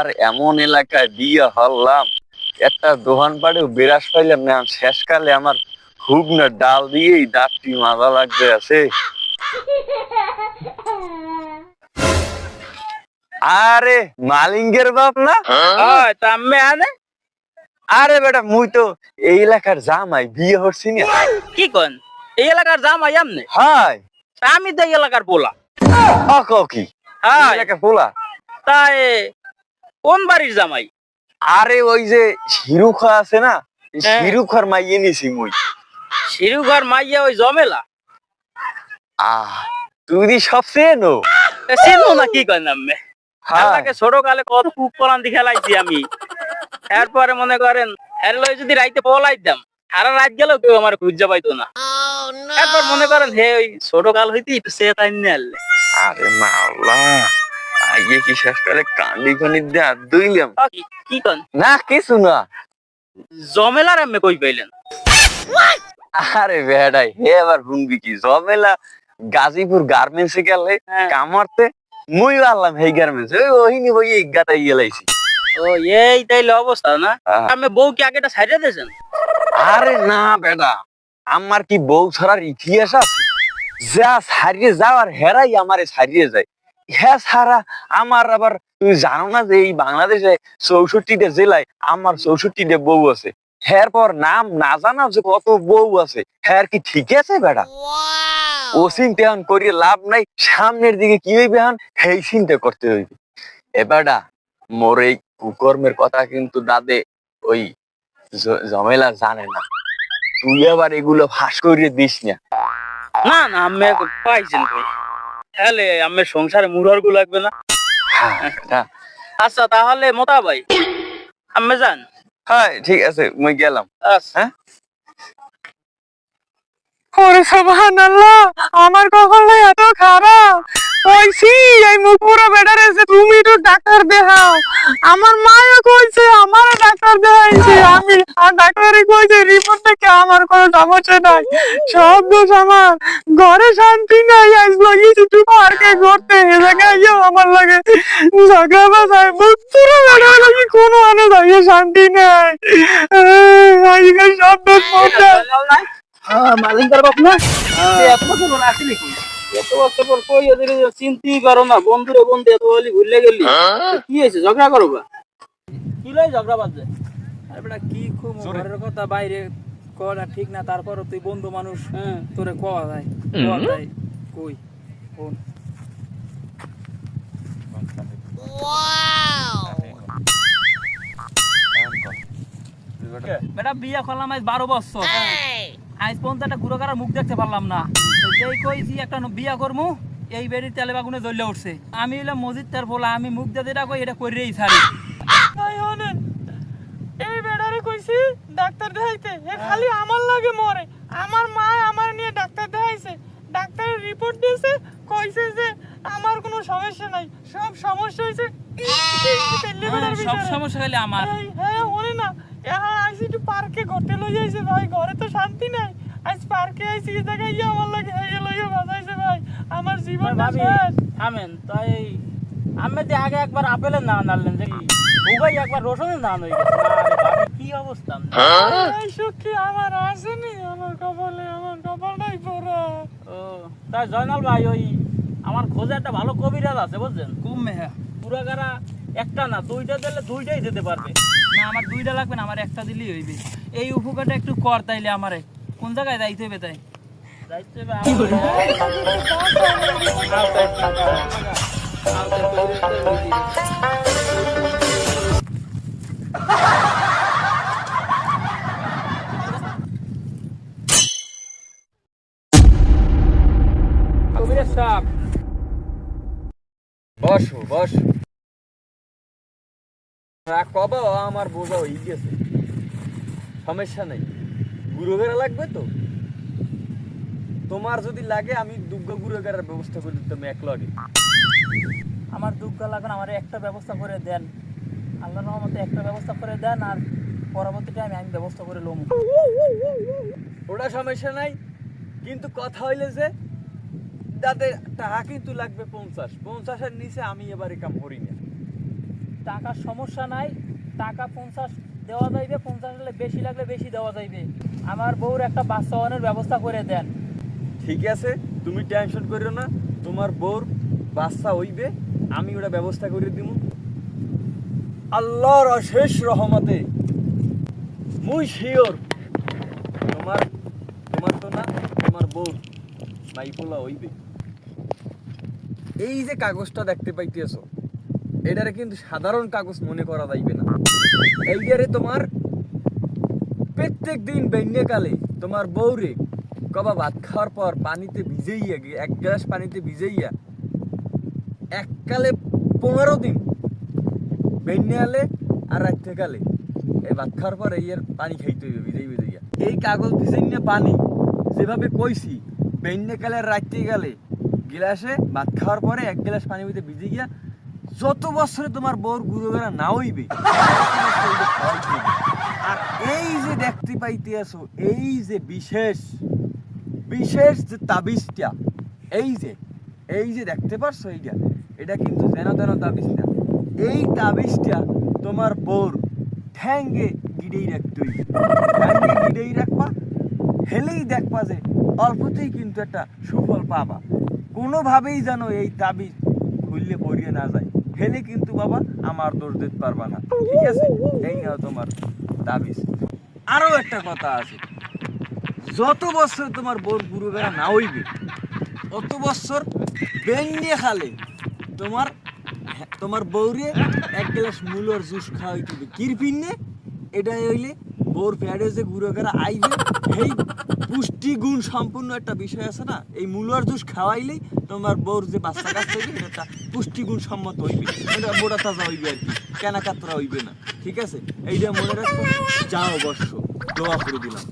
আর এমন এলাকায় বিয়ে হলাম, একটা দোকান পাড়েও বিরাস পাইলাম না। শেষকালে আমার খুব না ডাল দিয়েই দাঁতটি মাজা লাগবে আছে। আরে মালিঙ্গের বাপ না? আরে বেটা মুই তো এই এলাকার জামাই, বিয়ে হচ্ছি না। কি কন এই এলাকার জামাই আমনে? হাই আমি তো এই এলাকার পোলা। কি হাই এলাকার পোলা? তাই কোন বাড়ির জামাই? আরে ওই যে শিরুখা আছে না, হ্যাঁ। শিরুখার মাইয়ে নিছি মুই। শিরুঘর মাইয়া ওই জমেলা? তুই দি সব চেনো? চিনবো না কি কন আমি? হ্যাঁ ছোট কালে কত কুক কলান্তি খেলাইছি আমি। এরপরে মনে করেন লই যদি রাইতে পলাইতাম, সারা রাত গেলেও কেউ আমার খুঁজে পাইতো না। এরপর মনে করেন হে ওই ছোট কাল হইতে একটু সে তাই নিয়ে আনলে। আরে মাওলা, আইয়ে কি শেষকালে কান্দি কান্দি দিয়ে হাত ধুইলাম। কি কন? না কিছু না। জমেলার আমি কই পাইলেন? আরে বেড়াই হে আবার হুনবি কি, জমেলা গাজীপুর গার্মেন্টসে গেলে কামারতে মুই আনলাম এই গার্মেন্টস, ওই ওহিনি বই গাতাই গেলাইছি। ও এই তাইলে অবস্থা না? আমি বউ কি আগেটা ছাইড়া দিয়েছেন? আরে না বেটা, আমার কি বউ ছাড়ার ইতিহাস আছে? যা ছাড়িয়ে যাওয়ার হেরাই আমারে ছাড়িয়ে যায়। হ্যাঁ ছাড়া আমার আবার, তুমি জানো না যে এই বাংলাদেশে 64টা জেলায় আমার 64টা বউ আছে। হ্যার পর নাম না জানা যে কত বউ আছে, হ্যার কি ঠিক আছে বেটা? ও চিন্তা করিয়ে লাভ নাই, সামনের দিকে কি হইবে এখন সেই চিন্তা করতে হইবে। এ বেটা মোর এই কুকর্মের কথা কিন্তু দাদে ওই জমেলা জানে না, তুই আবার এগুলো ফাঁস করিয়ে দিস না। না না আমি পাইছেন কই, তাহলে আমি সংসারে মুরার গু লাগবে না। আচ্ছা তাহলে মোতা ভাই আমি যান। হ্যাঁ ঠিক আছে মুই গেলাম। হ্যাঁ ওরে সুবহানাল্লাহ, আমার কপালটা এত খারাপ কইছি এই মুখ পুরো বেটার এসে তুমি তো ডাক্তার দেখাও। আমার মাও কইছে আমার ডাক্তার দেখাইছে, আমি আর ডাক্তারই কইছে রিপোর্ট দেখে আমার কোনো সমস্যা নাই, সব দোষ আমার। ঘরে শান্তি নাই, আজ লাগিয়েছি একটু পার্কে ঘুরতে, এ জায়গায় আমার লাগে ঝগড়া বাজায়, মুখ পুরো বেটার লাগে কোনো আনে যায় শান্তি নাই। আজকে সব দোষ মধ্যে মালিঙ্গার বাপ না? এত বছর পর আসলি কই? এত বছর পর কই ওদের চিন্তি করো না, বন্ধুরে বন্ধু এত বলি ভুলে গেলি। কি হয়েছে ঝগড়া করো বা? কি লই ঝগড়া বাজে? আরে বেটা কি খুব ঘরের কথা বাইরে করা ঠিক না, তারপর তুই বন্ধু মানুষ তোরে কোয়া যায় কই ফোন। বেটা বিয়ে করলাম আজ 12 বছর, আজ পর্যন্ত একটা গুড়ো কারার মুখ দেখতে পারলাম না। যেই কইছি একটা বিয়া করমু এই বেড়ির তেলে বাগুনে জ্বলে উঠছে। আমি হইলাম মসজিদ তার বলা, আমি মুখ দিয়ে যেটা কই এটা কইরেই ছাড়ি। এই বেড়ারে কইছি ডাক্তার দেখাইতে, খালি আমার লাগে মরে। আমার মা আমার নিয়ে ডাক্তার দেখাইছে, ডাক্তারের রিপোর্ট দিয়েছে, কইছে যে আমার কোনো সমস্যা নাই, সব সমস্যা হইছে সব সমস্যা খালি আমার। হ্যাঁ ওরে না, এখন আইছি একটু পার্কে ঘুরতে লই যাইছে ভাই, ঘরে তো শান্তি নাই। আজ পার্কে আইছি এই জায়গায় আমার লাগে হেগে লইয়া বাজাইছে ভাই, আমার জীবন শেষ। থামেন তাই আমি যে আগে একবার আপেলের না আনলেন যে উগাই একবার রসুনের না হয়ে গেছে। ভাবি কি অবস্থা? এই সুখী আমার আসেনি, আমার কপালে, আমার কপালটাই পোড়া। ও তাই জয়নাল ভাই ওই আমার খোঁজে একটা ভালো কবিরাজ আছে বুঝছেন? কমে হ্যাঁ পুরাগারা একটা না দুইটা দিলে দুইটাই যেতে পারবে। না আমার দুইটা লাগবে না, আমার একটা দিলেই হইবে। এই উপকারটা একটু কর তাইলে আমারে। কোন জায়গায় যাইতে হবে তাই? যাইতে হবে কবিরাজ সাহেব বসো বসো, কবা আমার বোঝা হয়ে গেছে, সমস্যা নাই। গুঁড়ো বেড়া লাগবে তো? তোমার যদি লাগে আমি দুগ্গা গুঁড়ো বেড়ার ব্যবস্থা করে দিতাম এক লগে। আমার দুগ্গা লাগান, আমার একটা ব্যবস্থা করে দেন, আল্লাহর রহমতে একটা ব্যবস্থা করে দেন, আর পরবর্তীতে আমি ব্যবস্থা করে লম। ওটা সমস্যা নাই, কিন্তু কথা হইলে যে তাদের টাকা কিন্তু লাগবে 50-50-এর নিচে আমি এবারে কাম করি না। টাকার সমস্যা নাই, টাকা 50 দেওয়া যাইবে, 50 হলে বেশি লাগলে বেশি দেওয়া যাইবে। আমার বউর একটা বাচ্চা হওয়ার ব্যবস্থা করে দেন। ঠিক আছে, তুমি টেনশন করিও না, তোমার বউর বাচ্চা হইবে, আমি ওটা ব্যবস্থা করে দিব। আল্লাহর অশেষ রহমতে মুই শিওর তোমার তোমার তো না, তোমার বউ মাইপোলা হইবে। এই যে কাগজটা দেখতে পাইতেছো, এটারে কিন্তু সাধারণ কাগজ মনে করা যাইবে না। এইটারে তোমার প্রত্যেক দিন বেন্যকালে তোমার বউরে কবা ভাত খাওয়ার পর পানিতে ভিজাইয়া, এক গ্লাস পানিতে ভিজাইয়া এককালে 15 দিন বেন্যালে আর রাত্রে কালে এই ভাত খাওয়ার পর এই পানি খাইতে হইবে ভিজাই ভিজাইয়া। এই কাগজ ভিজাইয়া পানি যেভাবে কইছি বেন্যকালে রাত্রে গেলে গিলাসে ভাত খাওয়ার পরে এক গ্লাস পানি ভিতরে ভিজে গিয়া যত বছরে তোমার বউর গুরুগারা না হইবে, আর এই যে দেখতে পাইতে আছো, এই যে বিশেষ বিশেষ যে তাবিজটা, এই যে দেখতে পারছো, এটা কিন্তু যেন তেন তাবিজ না। এই তাবিজটা তোমার বউর ঠ্যাঙ্গে গিডেই রাখতে হইবে, ঠ্যাঙ্গে গিডেই রাখবা, হেলেই দেখবা যে অল্পতেই কিন্তু একটা সুফল পাবা। কোনোভাবেই যেন এই তাবিজ খুললে পড়িয়ে না যায়, হেলে কিন্তু বাবা আমার দোষ দিতে পারবা না। ঠিক আছে, এই নাও তোমার তাবিজ। আরো একটা কথা আছে, যত বছর তোমার বউর গুরুগারা না হইবে অত বছর বেন্যে খালে তোমার বউরে এক গ্লাস মূলর জুস খাওয়াইতে হবে কিরপিনে। এটা হইলে বউর প্যাডে যে গুরুগারা আইবে, এই পুষ্টিগুণ সম্পূর্ণ একটা বিষয় আছে না, এই মূলর জুস খাওয়াইলেই তোমার বউর যে বাচ্চা কাচ্চা হইবে এটা একটা পুষ্টিগুণ সম্মত হইবে, এটা মোটা তাজা হইবে আর কি, কেনা কাতরা হইবে না। ঠিক আছে, এইটা মনে রাখবো। যাও অবশ্য দোয়া করে দিলাম।